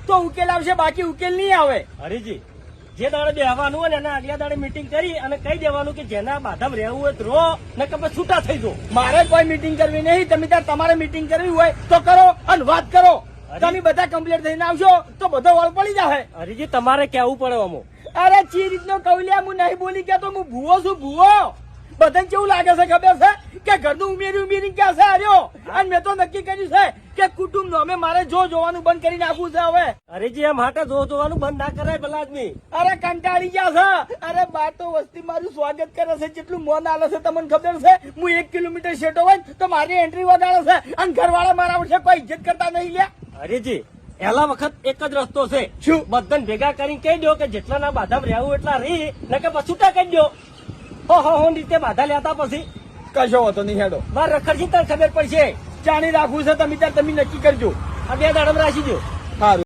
તો ઉકેલ આવશે, બાકી ઉકેલ નહીં આવે. હરીજી, જે દાડે બેહવાનું હોય ને એના આગલા દાડે મીટિંગ કરી અને કહી દેવાનું કે જેના બાધામાં રહેવું હોય તો રહો, ને કે પછી છૂટા થઈ જાઓ. મારે કોઈ મીટિંગ કરવી નહીં. તમે ત્યાં તમારે મીટિંગ કરવી હોય તો કરો અને વાત કરો. તમે બધા કમ્પ્લીટ થઈને આવશો તો બધો વળ પડી જાય. હરીજી, તમારે કેવું પડે અમો. અરે ચી રીતનો કૌલિયા હું નહીં બોલી કેતો, હું ભૂવો છું, ભૂવો. બધાને કેવું લાગે છે ખબર છે કે ઘરનું ઉમેરી ક્યાં છે આવ્યો, અને મેં તો નક્કી કર્યું છે કે કુટુંબ નો અમે મારે જોવાનું બંધ કરી નાખવું છે હવે. હરીજી, એમ હાટે જોવાનું બંધ ના કરાય ભલા આદમી. અરે કંટાળી ગયા છે. અરે બાર તો વસ્તી મારું સ્વાગત કરે છે, જેટલું મન આલે છે તમને ખબર છે. હું 1 કિલોમીટર શેટો હોય તો મારી એન્ટ્રી વધારે છે, અને ઘરવાળા મારા વર્ષે કોઈ ઇજ્જત કરતા નહીં લે. હરીજી, પહેલા વખત એક જ રસ્તો છે. શું? બધાને ભેગા કરીને કહી દો કે જેટલાના બાધામાં રહેવું એટલા રહી, ને કે પછી છૂટા કહી દો. હો રીતે બાધા લેતા પછી કશો હોતો નહીં. હેડો બાર રખડજી તને ખબર પડશે. ચાણી રાખવું છે તમે ત્યાં તમે નક્કી કરજો. આ 2 દાડમ રાખી દો. સારું.